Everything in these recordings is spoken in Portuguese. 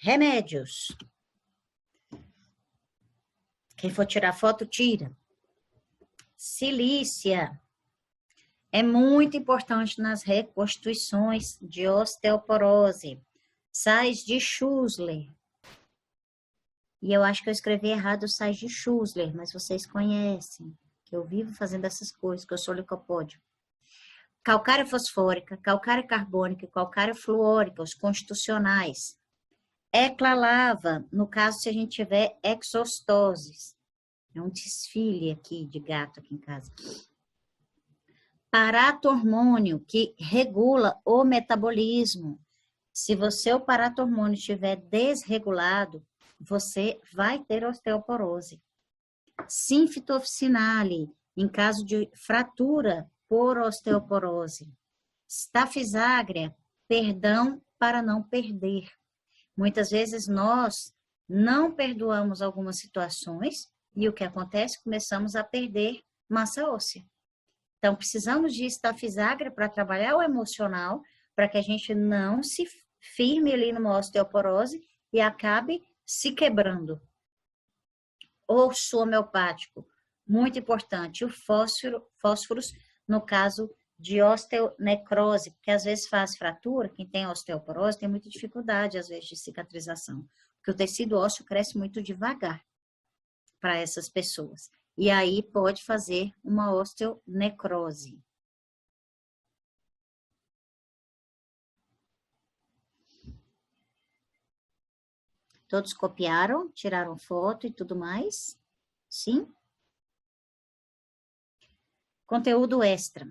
Remédios. Quem for tirar foto, tira. Silícia. É muito importante nas reconstituições de osteoporose. Sais de Schussler. E eu acho que eu escrevi errado os sais de Schussler, mas vocês conhecem, que eu vivo fazendo essas coisas, que eu sou licopódio. Calcária fosfórica, calcária carbônica, calcária fluórica, os constitucionais. Eclalava, no caso se a gente tiver exostoses. É um desfile aqui de gato aqui em casa. Paratormônio, que regula o metabolismo. Se o paratormônio estiver desregulado, você vai ter osteoporose. Sinfitofinale, em caso de fratura por osteoporose. Stafiságria, perdão para não perder. Muitas vezes nós não perdoamos algumas situações e o que acontece? Começamos a perder massa óssea. Então, precisamos de Stafiságria para trabalhar o emocional, para que a gente não se firme ali numa osteoporose e acabe se quebrando. Osso homeopático, muito importante. O fósforos, no caso de osteonecrose, porque às vezes faz fratura, quem tem osteoporose tem muita dificuldade, às vezes, de cicatrização, porque o tecido ósseo cresce muito devagar para essas pessoas. E aí pode fazer uma osteonecrose. Todos copiaram, tiraram foto e tudo mais? Sim? Conteúdo extra.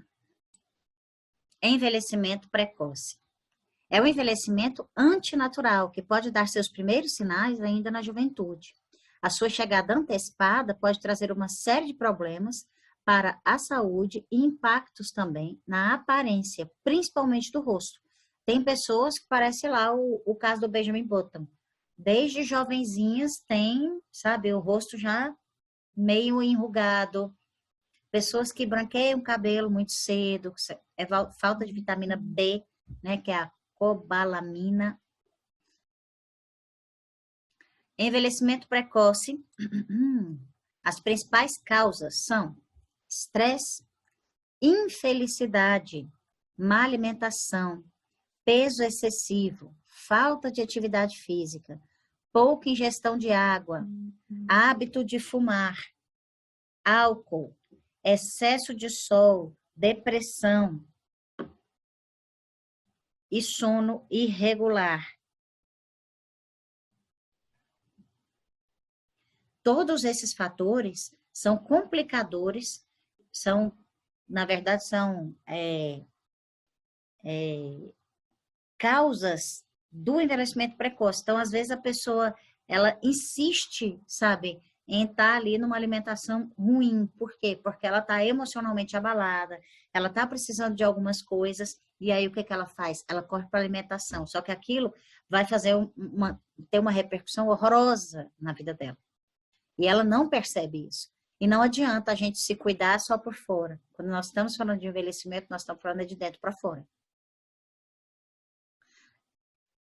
Envelhecimento precoce. É um envelhecimento antinatural, que pode dar seus primeiros sinais ainda na juventude. A sua chegada antecipada pode trazer uma série de problemas para a saúde e impactos também na aparência, principalmente do rosto. Tem pessoas que parece lá o caso do Benjamin Button. Desde jovenzinhas tem, sabe, o rosto já meio enrugado. Pessoas que branqueiam o cabelo muito cedo, é falta de vitamina B, né, que é a cobalamina. Envelhecimento precoce. As principais causas são estresse, infelicidade, má alimentação, peso excessivo, falta de atividade física, pouca ingestão de água, hábito de fumar, álcool, excesso de sol, depressão e sono irregular. Todos esses fatores são complicadores, na verdade, são causas do envelhecimento precoce. Então, às vezes, a pessoa, ela insiste, sabe, em estar ali numa alimentação ruim. Por quê? Porque ela está emocionalmente abalada, ela está precisando de algumas coisas, e aí o que ela faz? Ela corre para a alimentação. Só que aquilo vai fazer ter uma repercussão horrorosa na vida dela. E ela não percebe isso. E não adianta a gente se cuidar só por fora. Quando nós estamos falando de envelhecimento, nós estamos falando de dentro para fora.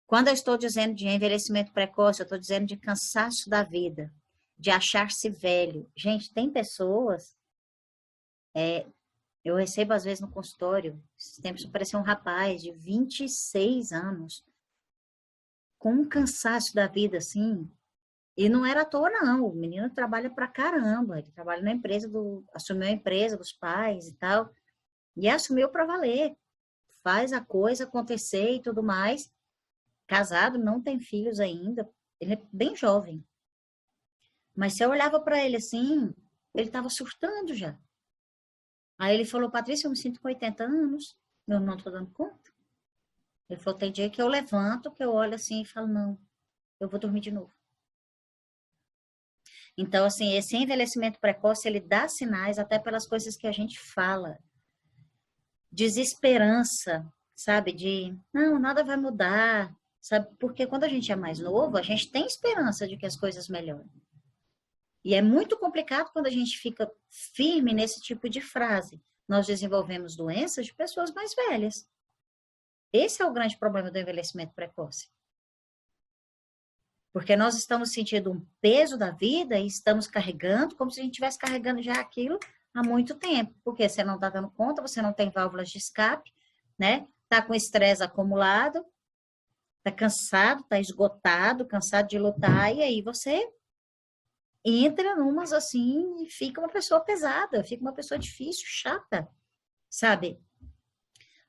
Quando eu estou dizendo de envelhecimento precoce, eu estou dizendo de cansaço da vida, de achar-se velho. Gente, tem pessoas, eu recebo às vezes no consultório, esses tempos apareceu um rapaz de 26 anos, com um cansaço da vida, assim, e não era à toa, não. O menino trabalha pra caramba, ele trabalha na empresa, assumiu a empresa dos pais e tal, e assumiu para valer. Faz a coisa acontecer e tudo mais. Casado, não tem filhos ainda, ele é bem jovem. Mas se eu olhava para ele assim, ele estava surtando já. Aí ele falou, Patrícia, eu me sinto com 80 anos, eu não estou dando conta. Ele falou, tem dia que eu levanto, que eu olho assim e falo, não, eu vou dormir de novo. Então, assim, esse envelhecimento precoce, ele dá sinais até pelas coisas que a gente fala. Desesperança, sabe? Não, nada vai mudar, sabe? Porque quando a gente é mais novo, a gente tem esperança de que as coisas melhorem. E é muito complicado quando a gente fica firme nesse tipo de frase. Nós desenvolvemos doenças de pessoas mais velhas. Esse é o grande problema do envelhecimento precoce. Porque nós estamos sentindo um peso da vida e estamos carregando como se a gente estivesse carregando já aquilo há muito tempo. Porque você não está dando conta, você não tem válvulas de escape, né? Está com estresse acumulado, está cansado, está esgotado, cansado de lutar, e aí você entra numas assim e fica uma pessoa pesada, fica uma pessoa difícil, chata, sabe?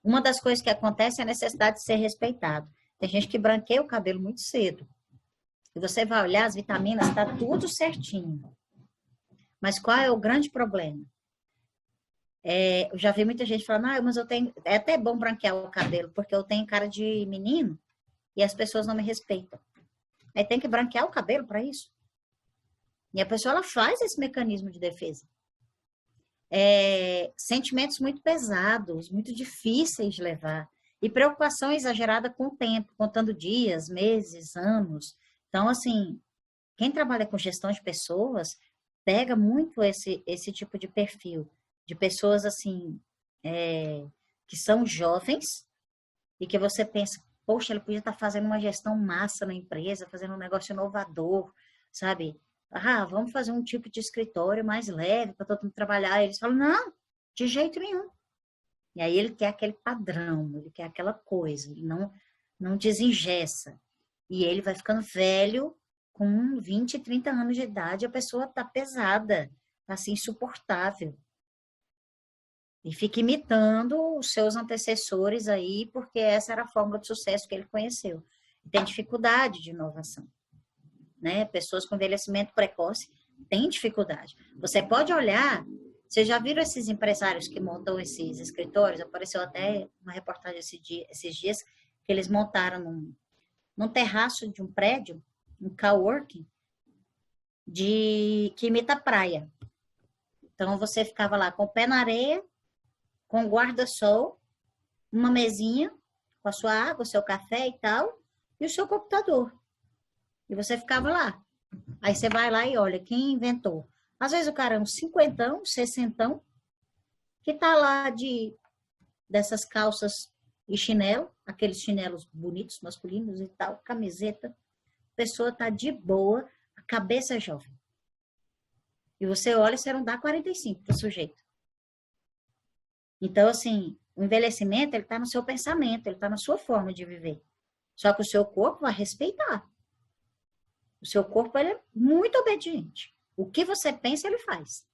Uma das coisas que acontece é a necessidade de ser respeitado. Tem gente que branqueia o cabelo muito cedo. E você vai olhar as vitaminas, está tudo certinho. Mas qual é o grande problema? Eu já vi muita gente falando, mas eu tenho. É até bom branquear o cabelo, porque eu tenho cara de menino e as pessoas não me respeitam. Aí tem que branquear o cabelo para isso. E a pessoa ela faz esse mecanismo de defesa. Sentimentos muito pesados, muito difíceis de levar. E preocupação exagerada com o tempo, contando dias, meses, anos. Então, assim, quem trabalha com gestão de pessoas pega muito esse tipo de perfil. De pessoas, assim, que são jovens e que você pensa, poxa, ele podia estar fazendo uma gestão massa na empresa, fazendo um negócio inovador, sabe? Vamos fazer um tipo de escritório mais leve para todo mundo trabalhar. E eles falam, não, de jeito nenhum. E aí ele quer aquele padrão, ele quer aquela coisa, ele não desengessa. E ele vai ficando velho, com 20, 30 anos de idade, a pessoa está pesada, está assim, insuportável. E fica imitando os seus antecessores aí, porque essa era a fórmula de sucesso que ele conheceu. E tem dificuldade de inovação. Né? Pessoas com envelhecimento precoce têm dificuldade. Você pode olhar, vocês já viram esses empresários que montam esses escritórios? Apareceu até uma reportagem esses dias, que eles montaram num terraço de um prédio, um coworking, que imita praia. Então, você ficava lá com o pé na areia, com guarda-sol, uma mesinha, com a sua água, o seu café e tal, e o seu computador. E você ficava lá. Aí você vai lá e olha, quem inventou? Às vezes o cara é um cinquentão, sessentão, que tá lá dessas calças e chinelo, aqueles chinelos bonitos, masculinos e tal, camiseta. A pessoa tá de boa, a cabeça é jovem. E você olha, você não dá 45 pro sujeito. Então, assim, o envelhecimento, ele tá no seu pensamento, ele tá na sua forma de viver. Só que o seu corpo vai respeitar. O seu corpo ele é muito obediente. O que você pensa, ele faz.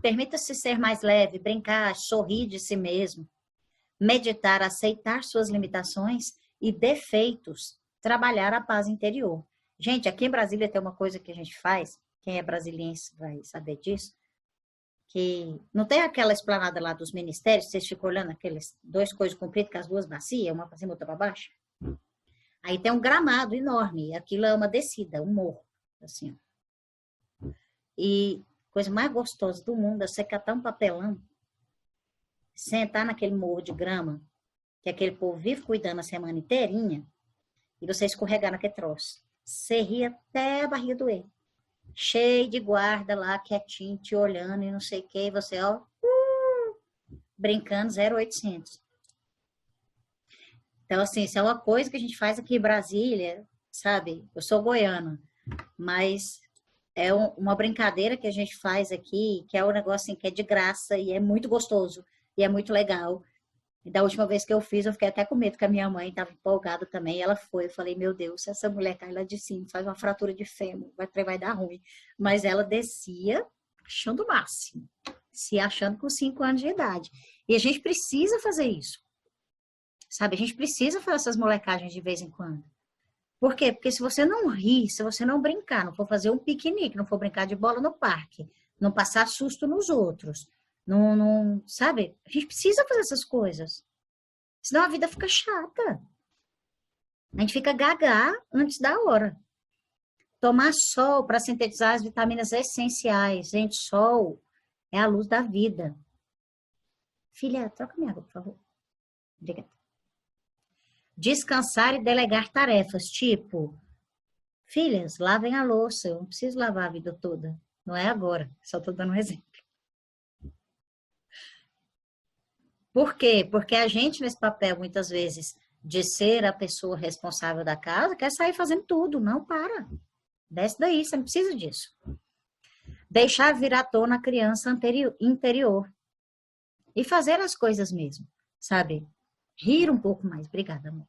Permita-se ser mais leve, brincar, sorrir de si mesmo, meditar, aceitar suas limitações e defeitos, trabalhar a paz interior. Gente, aqui em Brasília tem uma coisa que a gente faz, quem é brasiliense vai saber disso, que não tem aquela esplanada lá dos ministérios, vocês ficam olhando aqueles dois coisas compridas com as duas bacias, uma para cima e outra para baixo? Aí tem um gramado enorme, aquilo é uma descida, um morro, assim. E coisa mais gostosa do mundo é você catar um papelão, sentar naquele morro de grama, que aquele povo vive cuidando a semana inteirinha, e você escorregar naquele troço. Você ri até a barriga doer. Cheio de guarda lá, quietinho, te olhando e não sei o que, e você, ó, brincando 0800. Então, assim, isso é uma coisa que a gente faz aqui em Brasília, sabe? Eu sou goiana, mas é uma brincadeira que a gente faz aqui, que é um negócio assim, que é de graça e é muito gostoso e é muito legal. E da última vez que eu fiz, eu fiquei até com medo, que a minha mãe estava empolgada também. Ela foi, eu falei, meu Deus, se essa mulher cai lá de cima, faz uma fratura de fêmur, vai dar ruim. Mas ela descia achando o máximo, se achando com 5 anos de idade. E a gente precisa fazer isso. Sabe, a gente precisa fazer essas molecagens de vez em quando. Por quê? Porque se você não rir, se você não brincar, não for fazer um piquenique, não for brincar de bola no parque, não passar susto nos outros, sabe? A gente precisa fazer essas coisas. Senão a vida fica chata. A gente fica gaga antes da hora. Tomar sol para sintetizar as vitaminas essenciais. Gente, sol é a luz da vida. Filha, troca minha água, por favor. Obrigada. Descansar e delegar tarefas, tipo, filhas, lavem a louça, eu não preciso lavar a vida toda, não é agora, só estou dando um exemplo. Por quê? Porque a gente, nesse papel, muitas vezes, de ser a pessoa responsável da casa, quer sair fazendo tudo. Não, para. Desce daí, você não precisa disso. Deixar vir à tona a criança interior. E fazer as coisas mesmo, sabe? Rir um pouco mais. Obrigada, amor.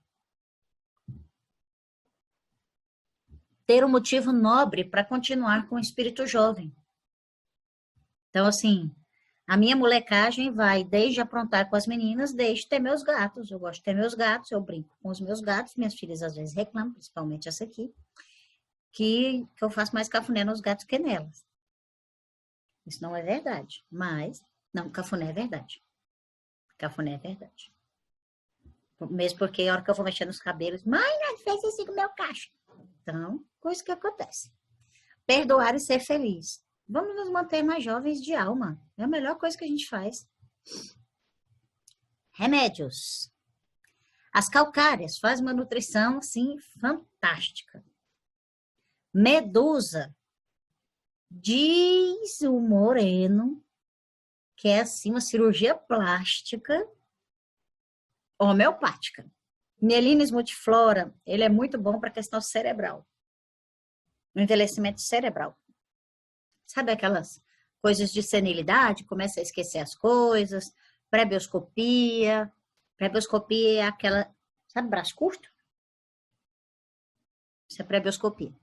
Ter um motivo nobre para continuar com o espírito jovem. Então, assim, a minha molecagem vai desde aprontar com as meninas, desde ter meus gatos. Eu gosto de ter meus gatos, eu brinco com os meus gatos. Minhas filhas às vezes reclamam, principalmente essa aqui, que eu faço mais cafuné nos gatos que nelas. Isso não é verdade, mas... Não, cafuné é verdade. Cafuné é verdade. Mesmo porque a hora que eu vou mexer nos cabelos, mãe, não fez isso com o meu cacho. Então, coisa que acontece. Perdoar e ser feliz. Vamos nos manter mais jovens de alma. É a melhor coisa que a gente faz. Remédios. As calcárias fazem uma nutrição, assim, fantástica. Medusa. Diz o Moreno que é, assim, uma cirurgia plástica homeopática. Mielines multiflora, ele é muito bom para a questão cerebral. O envelhecimento cerebral. Sabe aquelas coisas de senilidade? Começa a esquecer as coisas. Pré-bioscopia. Pré-bioscopia é aquela... Sabe braço curto? Isso é pré-bioscopia.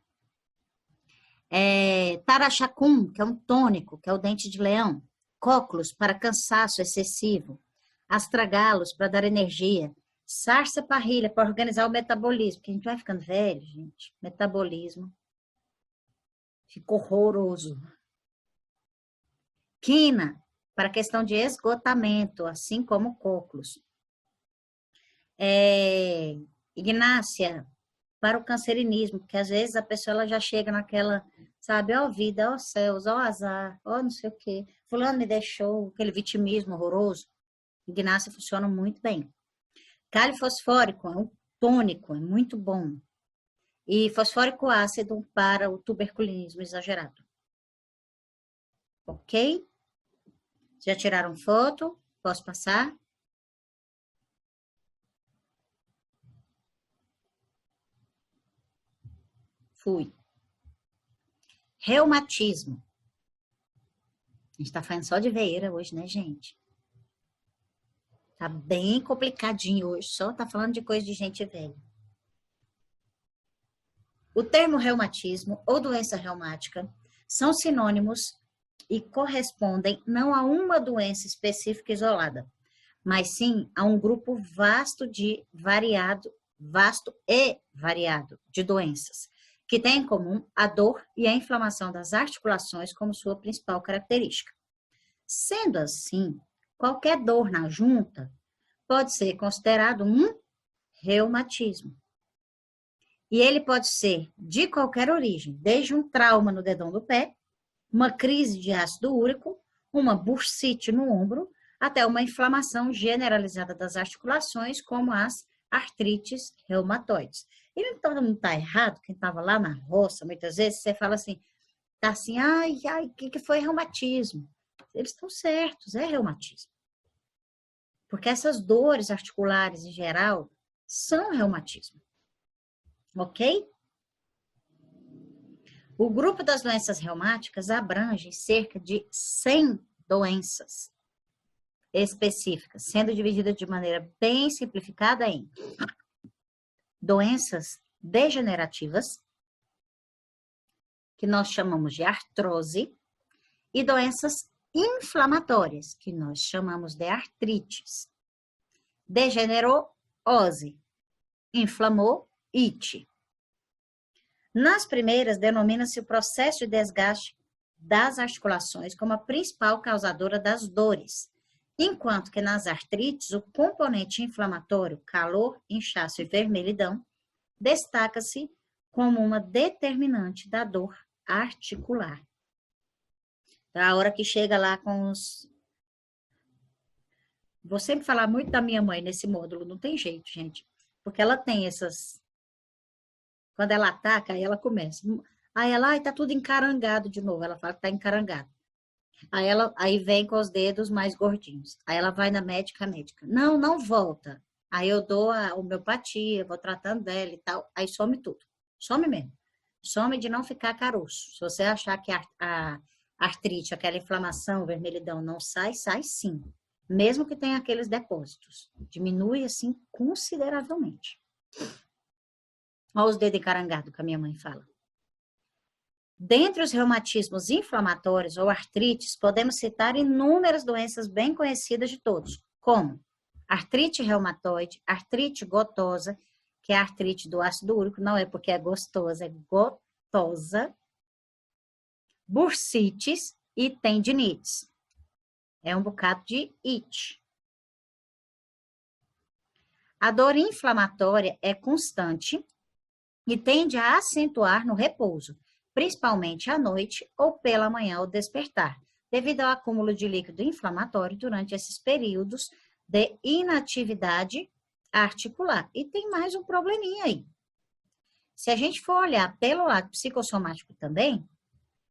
Tarachacum, que é um tônico, que é o dente de leão. Cóculos, para cansaço excessivo. Astragalos, para dar energia. Sarsa-parrilha, para organizar o metabolismo. Porque a gente vai ficando velho, gente. Metabolismo. Fica horroroso. Quina, para questão de esgotamento, assim como cóculos. Ignácia, para o cancerinismo, porque às vezes a pessoa ela já chega naquela, sabe, ó vida, ó céus, ó azar, ó não sei o quê. Fulano me deixou, aquele vitimismo horroroso. Ignácia funciona muito bem. Cálio fosfórico é um tônico, é muito bom. E fosfórico ácido para o tuberculinismo exagerado. Ok? Já tiraram foto? Posso passar? Fui. Reumatismo. A gente tá falando só de veeira hoje, né, gente? Tá bem complicadinho hoje, só tá falando de coisa de gente velha. O termo reumatismo ou doença reumática são sinônimos e correspondem não a uma doença específica isolada, mas sim a um grupo vasto e variado de doenças, que têm em comum a dor e a inflamação das articulações como sua principal característica. Sendo assim, qualquer dor na junta pode ser considerado um reumatismo. E ele pode ser de qualquer origem, desde um trauma no dedão do pé, uma crise de ácido úrico, uma bursite no ombro, até uma inflamação generalizada das articulações, como as artrites reumatoides. E todo mundo está errado, quem estava lá na roça, muitas vezes, você fala assim, tá assim, ai, o que foi reumatismo? Eles estão certos, é reumatismo. Porque essas dores articulares, em geral, são reumatismo. Ok? O grupo das doenças reumáticas abrange cerca de 100 doenças específicas, sendo dividida de maneira bem simplificada em doenças degenerativas, que nós chamamos de artrose, e doenças inflamatórias, que nós chamamos de artrites. Degenerou, ose. Inflamou, ite. Nas primeiras, denomina-se o processo de desgaste das articulações como a principal causadora das dores, enquanto que nas artrites, o componente inflamatório, calor, inchaço e vermelhidão, destaca-se como uma determinante da dor articular. Então, a hora que chega lá com os... Vou sempre falar muito da minha mãe nesse módulo, não tem jeito, gente, porque ela tem essas... Quando ela ataca, aí ela começa. Aí ela, ai, tá tudo encarangado de novo. Ela fala que tá encarangado. Aí vem com os dedos mais gordinhos. Aí ela vai na médica, a médica. Não volta. Aí eu dou a homeopatia, vou tratando dela e tal, aí some tudo. Some mesmo. Some de não ficar caroço. Se você achar que a artrite, aquela inflamação, vermelhidão não sai, sai sim. Mesmo que tenha aqueles depósitos. Diminui, assim, consideravelmente. Olha os dedos encarangados que a minha mãe fala. Dentre os reumatismos inflamatórios ou artrites, podemos citar inúmeras doenças bem conhecidas de todos, como artrite reumatoide, artrite gotosa, que é a artrite do ácido úrico, não é porque é gostosa, é gotosa, bursites e tendinites. É um bocado de it. A dor inflamatória é constante e tende a acentuar no repouso, principalmente à noite ou pela manhã ao despertar, devido ao acúmulo de líquido inflamatório durante esses períodos de inatividade articular. E tem mais um probleminha aí. Se a gente for olhar pelo lado psicossomático também,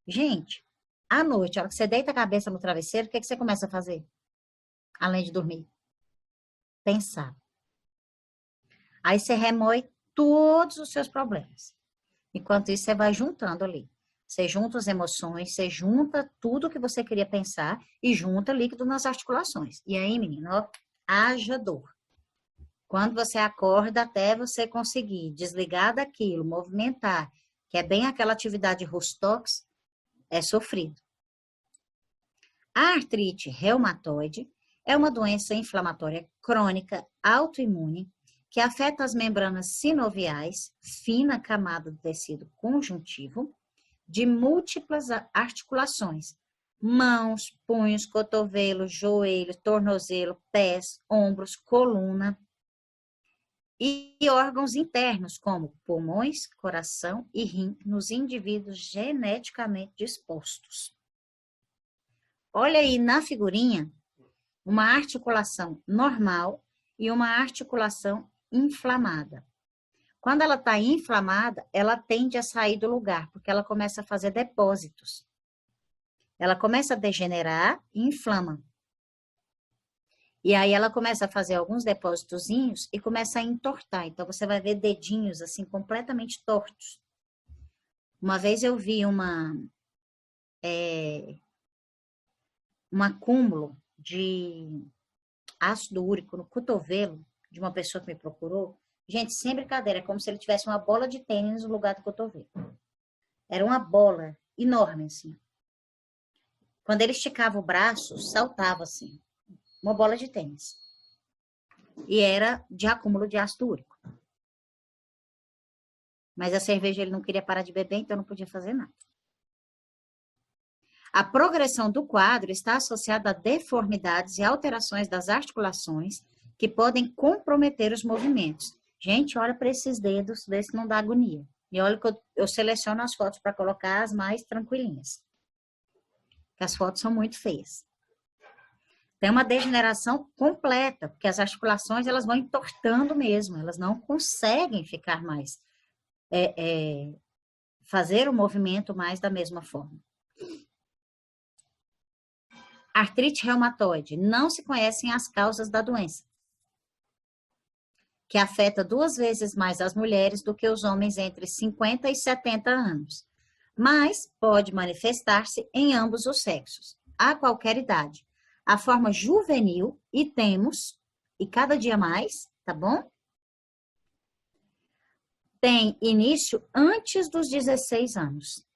gente, à noite, a hora que você deita a cabeça no travesseiro, o que você começa a fazer? Além de dormir? Pensar. Aí você remoe todos os seus problemas. Enquanto isso, você vai juntando ali. Você junta as emoções, você junta tudo que você queria pensar e junta líquido nas articulações. E aí, menino, ó, haja dor. Quando você acorda até você conseguir desligar daquilo, movimentar, que é bem aquela atividade Rustox, é sofrido. A artrite reumatoide é uma doença inflamatória crônica autoimune que afeta as membranas sinoviais, fina camada do tecido conjuntivo, de múltiplas articulações, mãos, punhos, cotovelos, joelhos, tornozelo, pés, ombros, coluna, e órgãos internos, como pulmões, coração e rim, nos indivíduos geneticamente dispostos. Olha aí na figurinha uma articulação normal e uma articulação inflamada. Quando ela está inflamada, ela tende a sair do lugar, porque ela começa a fazer depósitos. Ela começa a degenerar e inflama. E aí ela começa a fazer alguns depósitozinhos e começa a entortar. Então, você vai ver dedinhos assim completamente tortos. Uma vez eu vi um acúmulo de ácido úrico no cotovelo de uma pessoa que me procurou. Gente, sem brincadeira, é como se ele tivesse uma bola de tênis no lugar do cotovelo. Era uma bola enorme, assim. Quando ele esticava o braço, saltava assim. Uma bola de tênis. E era de acúmulo de ácido úrico. Mas a cerveja ele não queria parar de beber, então não podia fazer nada. A progressão do quadro está associada a deformidades e alterações das articulações que podem comprometer os movimentos. Gente, olha para esses dedos, vê se não dá agonia. E olha que eu seleciono as fotos para colocar as mais tranquilinhas. Porque as fotos são muito feias. Tem uma degeneração completa, porque as articulações elas vão entortando mesmo, elas não conseguem ficar mais, fazer o movimento mais da mesma forma. Artrite reumatoide, não se conhecem as causas da doença, que afeta 2 vezes mais as mulheres do que os homens entre 50 e 70 anos, mas pode manifestar-se em ambos os sexos, a qualquer idade. A forma juvenil, e temos, e cada dia mais, tá bom? Tem início antes dos 16 anos.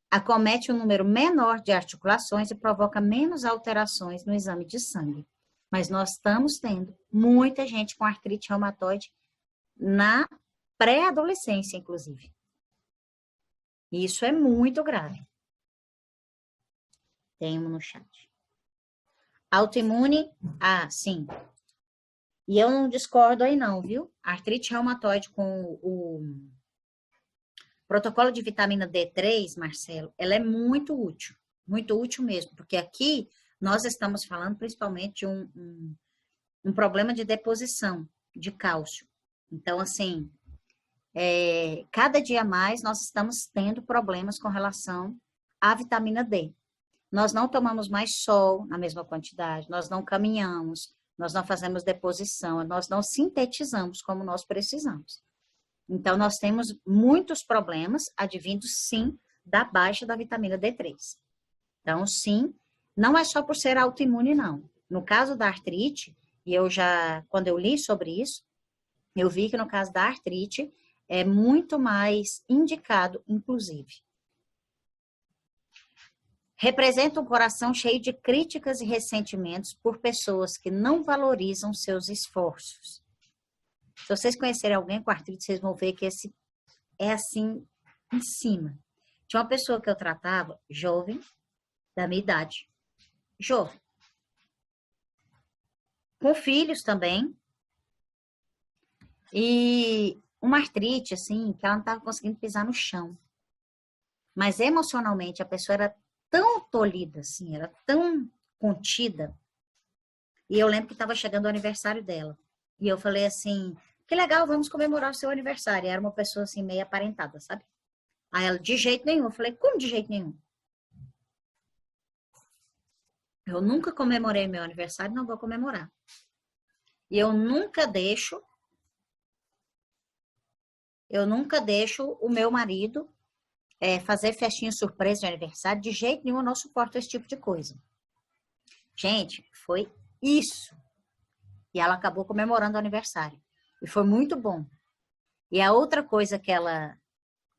Acomete um número menor de articulações e provoca menos alterações no exame de sangue. Mas nós estamos tendo muita gente com artrite reumatoide na pré-adolescência, inclusive. E isso é muito grave. Tem um no chat. Autoimune, sim. E eu não discordo aí não, viu? A artrite reumatoide com o protocolo de vitamina D3, Marcelo, ela é muito útil mesmo, porque aqui nós estamos falando principalmente de um problema de deposição de cálcio. Então, assim, cada dia mais nós estamos tendo problemas com relação à vitamina D. Nós não tomamos mais sol na mesma quantidade, nós não caminhamos, nós não fazemos deposição, nós não sintetizamos como nós precisamos. Então, nós temos muitos problemas advindos, sim, da baixa da vitamina D3. Então, sim, não é só por ser autoimune, não. No caso da artrite, e quando eu li sobre isso, eu vi que no caso da artrite é muito mais indicado, inclusive. Representa um coração cheio de críticas e ressentimentos por pessoas que não valorizam seus esforços. Se vocês conhecerem alguém com artrite, vocês vão ver que esse é assim, em cima. Tinha uma pessoa que eu tratava, jovem, da minha idade, jovem, com filhos também, e uma artrite, assim, que ela não estava conseguindo pisar no chão. Mas emocionalmente a pessoa era tão tolhida, assim, era tão contida. E eu lembro que estava chegando o aniversário dela. E eu falei assim, que legal, vamos comemorar o seu aniversário. E era uma pessoa assim, meio aparentada, sabe? Aí ela, de jeito nenhum. Eu falei, como de jeito nenhum? Eu nunca comemorei meu aniversário, não vou comemorar. E eu nunca deixo o meu marido fazer festinha surpresa de aniversário. De jeito nenhum, eu não suporto esse tipo de coisa. Gente, foi isso. E ela acabou comemorando o aniversário. E foi muito bom. E a outra coisa que ela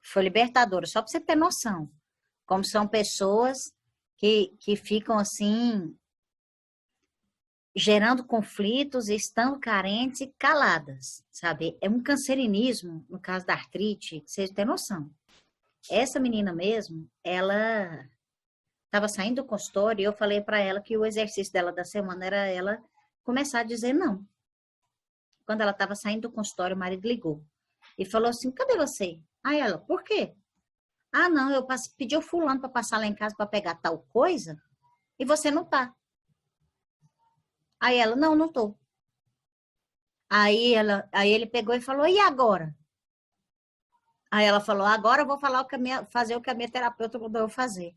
foi libertadora, só para você ter noção, como são pessoas que ficam assim, gerando conflitos, estando carentes e caladas, sabe? É um cancerinismo, no caso da artrite, que vocês têm noção. Essa menina mesmo, ela estava saindo do consultório e eu falei para ela que o exercício dela da semana era ela começar a dizer não. Quando ela estava saindo do consultório, o marido ligou e falou assim, cadê você? Aí ela, por quê? Ah, não, eu pedi o fulano para passar lá em casa para pegar tal coisa e você não tá. Aí ela, não, não tô. Aí ele pegou e falou, e agora? Aí ela falou, agora eu vou fazer o que a minha terapeuta mandou eu fazer.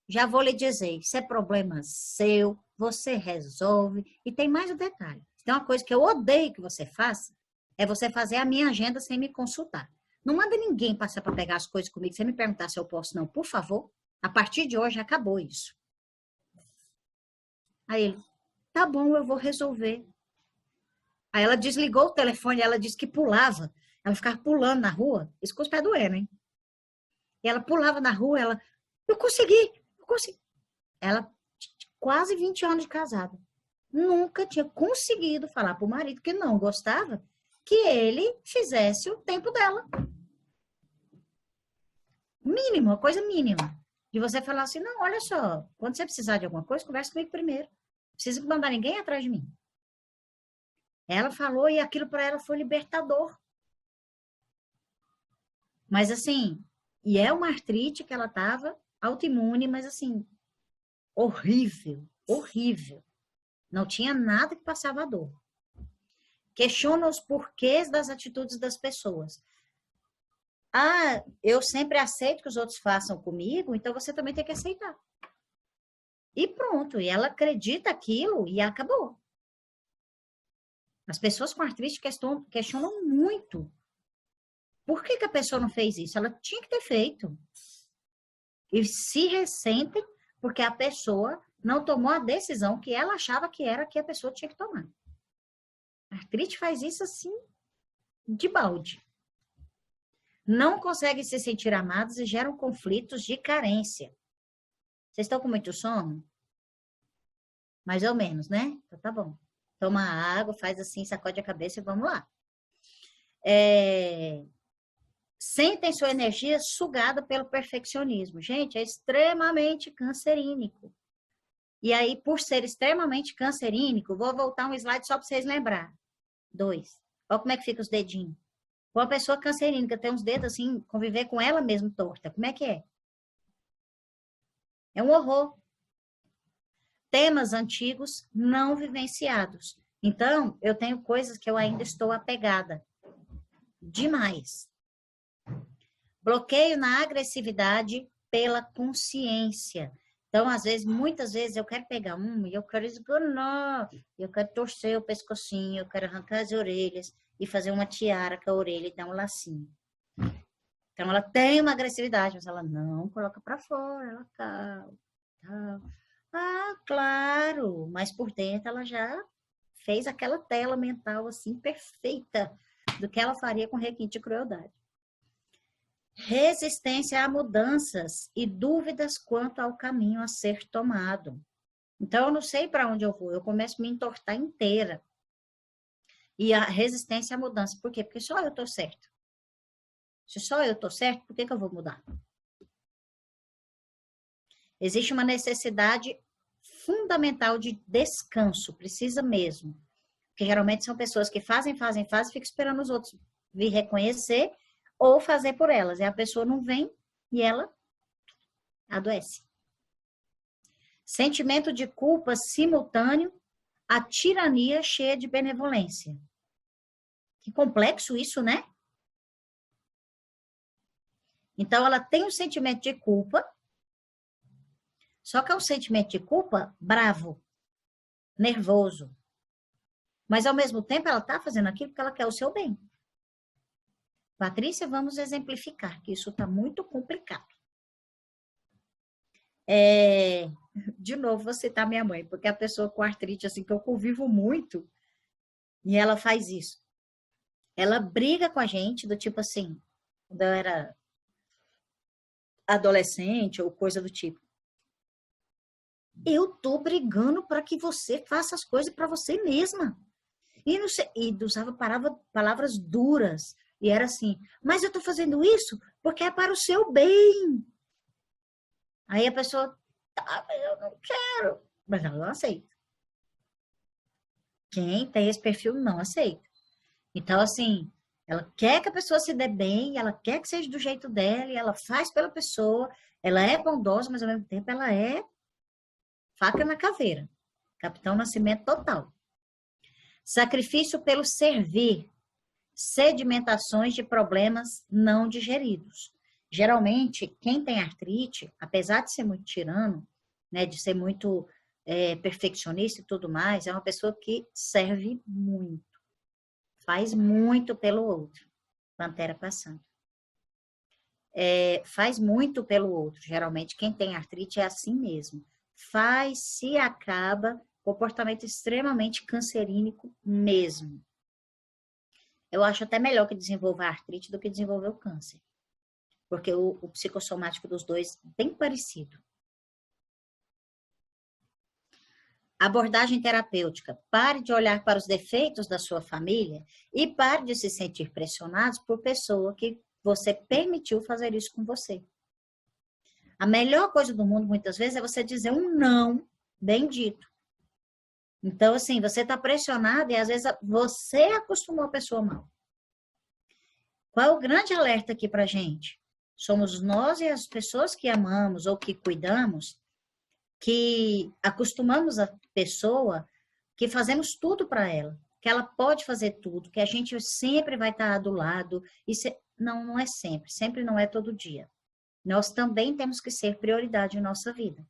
Já vou lhe dizer, isso é problema seu, você resolve. E tem mais um detalhe. Tem uma coisa que eu odeio que você faça, é você fazer a minha agenda sem me consultar. Não manda ninguém passar para pegar as coisas comigo sem me perguntar se eu posso, não. Por favor, a partir de hoje acabou isso. Aí ele, tá bom, eu vou resolver. Aí ela desligou o telefone, ela disse que pulava. Ela ficava pulando na rua, isso com os pés doendo, hein? E ela pulava na rua, eu consegui. Ela, quase 20 anos de casada, nunca tinha conseguido falar para o marido que não gostava que ele fizesse o tempo dela. Mínimo, uma coisa mínima. De você falar assim, não, olha só, quando você precisar de alguma coisa, conversa comigo primeiro. Não precisa mandar ninguém atrás de mim. Ela falou e aquilo para ela foi libertador. Mas assim, e é uma artrite que ela estava autoimune, mas assim, horrível, horrível. Não tinha nada que passava a dor. Questiona os porquês das atitudes das pessoas. Ah, eu sempre aceito que os outros façam comigo, então você também tem que aceitar. E pronto, e ela acredita aquilo e acabou. As pessoas com artrite questionam muito. Por que a pessoa não fez isso? Ela tinha que ter feito. E se ressentem porque a pessoa não tomou a decisão que ela achava que era que a pessoa tinha que tomar. A artrite faz isso assim, de balde. Não conseguem se sentir amados e geram conflitos de carência. Vocês estão com muito sono? Mais ou menos, né? Então tá bom. Toma água, faz assim, sacode a cabeça e vamos lá. Sentem sua energia sugada pelo perfeccionismo. Gente, é extremamente cancerínico. E aí, por ser extremamente cancerínico, vou voltar um slide só para vocês lembrar. 2. Olha como é que fica os dedinhos. Uma pessoa cancerínica tem uns dedos assim, conviver com ela mesma torta. Como é que é? É um horror. Temas antigos não vivenciados. Então, eu tenho coisas que eu ainda estou apegada. Demais. Bloqueio na agressividade pela consciência. Então, às vezes, muitas vezes, eu quero pegar e eu quero esganar, eu quero torcer o pescocinho, eu quero arrancar as orelhas e fazer uma tiara com a orelha e dar um lacinho. Então, ela tem uma agressividade, mas ela não coloca para fora, ela calma. Ah, claro, mas por dentro ela já fez aquela tela mental assim perfeita do que ela faria com requinte de crueldade. Resistência a mudanças e dúvidas quanto ao caminho a ser tomado. Então, eu não sei para onde eu vou, eu começo a me entortar inteira. E a resistência à mudança. Por quê? Porque só eu estou certo. Se só eu estou certo, por que eu vou mudar? Existe uma necessidade fundamental de descanso, precisa mesmo. Porque geralmente são pessoas que fazem, ficam esperando os outros vir reconhecer ou fazer por elas. E a pessoa não vem e ela adoece. Sentimento de culpa simultâneo à tirania cheia de benevolência. Que complexo isso, né? Então, ela tem um sentimento de culpa, só que é um sentimento de culpa bravo, nervoso. Mas, ao mesmo tempo, ela está fazendo aquilo porque ela quer o seu bem. Patrícia, vamos exemplificar, que isso está muito complicado. De novo, vou citar minha mãe, porque a pessoa com artrite, assim, que eu convivo muito, e ela faz isso. Ela briga com a gente, do tipo assim, quando eu era adolescente ou coisa do tipo. Eu tô brigando para que você faça as coisas para você mesma. E usava palavras duras. E era assim, mas eu tô fazendo isso porque é para o seu bem. Aí a pessoa, tá, eu não quero. Mas ela não aceita. Quem tem esse perfil não aceita. Então, assim, ela quer que a pessoa se dê bem, ela quer que seja do jeito dela, e ela faz pela pessoa, ela é bondosa, mas ao mesmo tempo ela é faca na caveira. Capitão Nascimento total. Sacrifício pelo servir. Sedimentações de problemas não digeridos. Geralmente, quem tem artrite, apesar de ser muito tirano, né, de ser muito perfeccionista e tudo mais, é uma pessoa que serve muito. Faz muito pelo outro. Pantera passando. Faz muito pelo outro. Geralmente, quem tem artrite é assim mesmo. Faz, se acaba, comportamento extremamente cancerínico mesmo. Eu acho até melhor que desenvolva a artrite do que desenvolver o câncer. Porque o psicossomático dos dois é bem parecido. Abordagem terapêutica. Pare de olhar para os defeitos da sua família e pare de se sentir pressionados por pessoa que você permitiu fazer isso com você. A melhor coisa do mundo, muitas vezes, é você dizer um não bem dito. Então, assim, você está pressionado e, às vezes, você acostumou a pessoa mal. Qual é o grande alerta aqui para a gente? Somos nós e as pessoas que amamos ou que cuidamos que acostumamos a pessoa que fazemos tudo para ela, que ela pode fazer tudo, que a gente sempre vai estar do lado. Não é sempre não é todo dia. Nós também temos que ser prioridade em nossa vida.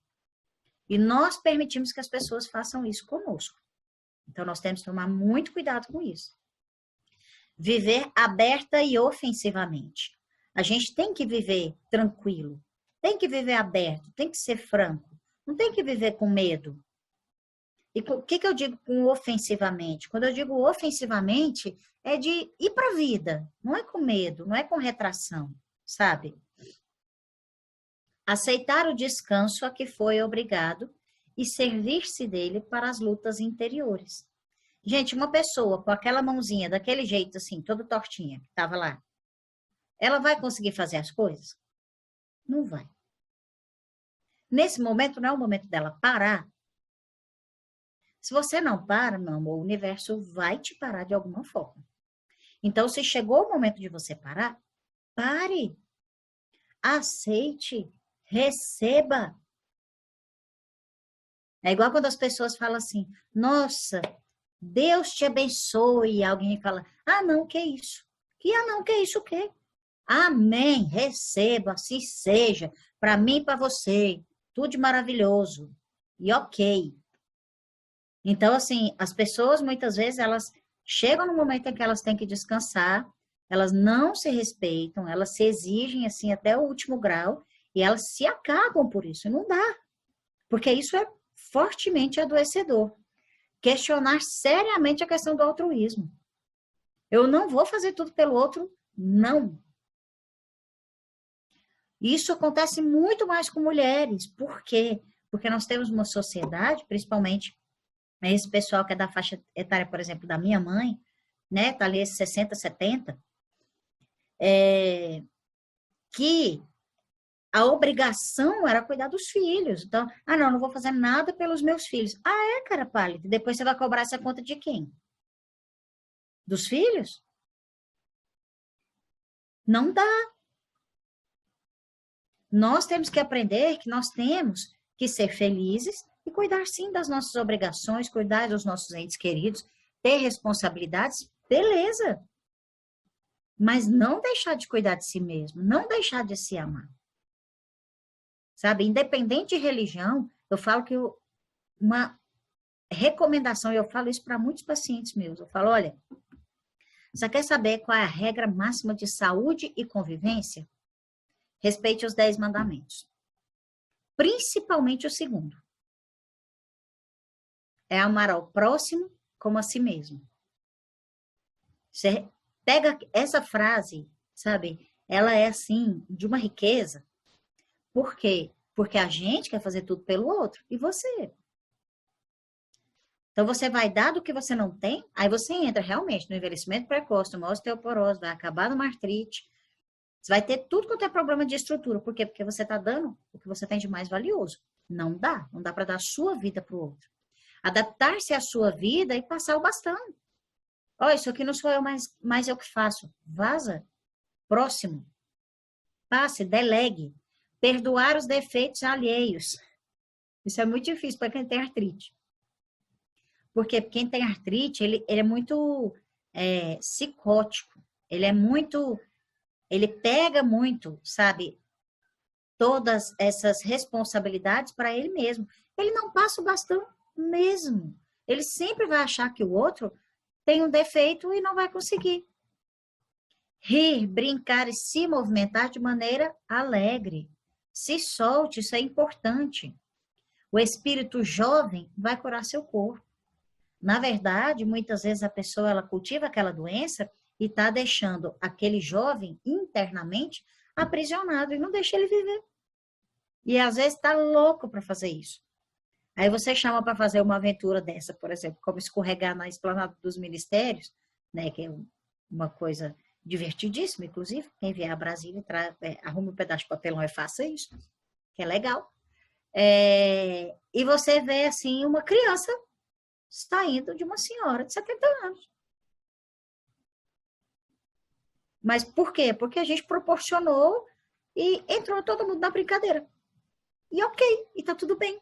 E nós permitimos que as pessoas façam isso conosco. Então, nós temos que tomar muito cuidado com isso. Viver aberta e ofensivamente. A gente tem que viver tranquilo, tem que viver aberto, tem que ser franco, não tem que viver com medo. E o que eu digo com ofensivamente? Quando eu digo ofensivamente, é de ir para a vida, não é com medo, não é com retração, sabe? Aceitar o descanso a que foi obrigado e servir-se dele para as lutas interiores. Gente, uma pessoa com aquela mãozinha daquele jeito assim, toda tortinha, que estava lá, ela vai conseguir fazer as coisas? Não vai. Nesse momento, não é o momento dela parar. Se você não para, meu amor, o universo vai te parar de alguma forma. Então, se chegou o momento de você parar, pare. Aceite. Receba. É igual quando as pessoas falam assim, nossa, Deus te abençoe. E alguém fala, ah, não, que isso? Não, que isso o quê? Amém, receba, assim seja, para mim e para você. tudo de maravilhoso. E ok. Então, assim, as pessoas, muitas vezes, elas chegam no momento em que elas têm que descansar, elas não se respeitam, elas se exigem, assim, até o último grau, e elas se acabam por isso. Não dá. Porque isso é fortemente adoecedor. Questionar seriamente a questão do altruísmo. Eu não vou fazer tudo pelo outro, não. Isso acontece muito mais com mulheres. Por quê? Porque nós temos uma sociedade, principalmente esse pessoal que é da faixa etária, por exemplo, da minha mãe, né, tá ali esses 60, 70, que a obrigação era cuidar dos filhos. Então, não vou fazer nada pelos meus filhos. Cara pálida. Depois você vai cobrar essa conta de quem? Dos filhos? Não dá. Nós temos que aprender que nós temos que ser felizes e cuidar, sim, das nossas obrigações, cuidar dos nossos entes queridos, ter responsabilidades, beleza. Mas não deixar de cuidar de si mesmo, não deixar de se amar. Sabe, independente de religião, eu falo que uma recomendação, e eu falo isso para muitos pacientes meus, eu falo, olha, você quer saber qual é a regra máxima de saúde e convivência? Respeite os 10 mandamentos. Principalmente o segundo. É amar ao próximo como a si mesmo. Você pega essa frase, sabe? Ela é, assim, de uma riqueza. Por quê? Porque a gente quer fazer tudo pelo outro. E você? Então, você vai dar do que você não tem, aí você entra realmente no envelhecimento precoce, numa osteoporose, vai acabar numa artrite. Você vai ter tudo quanto é problema de estrutura. Por quê? Porque você está dando o que você tem de mais valioso. Não dá para dar a sua vida para o outro. Adaptar-se à sua vida e passar o bastão. Isso aqui não sou eu, mas eu que faço. Vaza. Próximo. Passe, delegue. Perdoar os defeitos alheios. Isso é muito difícil para quem tem artrite. Porque quem tem artrite, ele é muito psicótico. Ele pega muito, sabe, todas essas responsabilidades para ele mesmo. Ele não passa o bastão mesmo. Ele sempre vai achar que o outro tem um defeito e não vai conseguir. Rir, brincar e se movimentar de maneira alegre. Se solte, isso é importante. O espírito jovem vai curar seu corpo. Na verdade, muitas vezes a pessoa ela cultiva aquela doença e está deixando aquele jovem internamente aprisionado e não deixa ele viver. E às vezes está louco para fazer isso. Aí você chama para fazer uma aventura dessa, por exemplo, como escorregar na esplanada dos ministérios, né, que é uma coisa divertidíssima, inclusive. Quem vier a Brasília, arruma um pedaço de papelão e faça isso, que é legal. E você vê, assim, uma criança saindo de uma senhora de 70 anos. Mas por quê? Porque a gente proporcionou e entrou todo mundo na brincadeira. E ok, e tá tudo bem.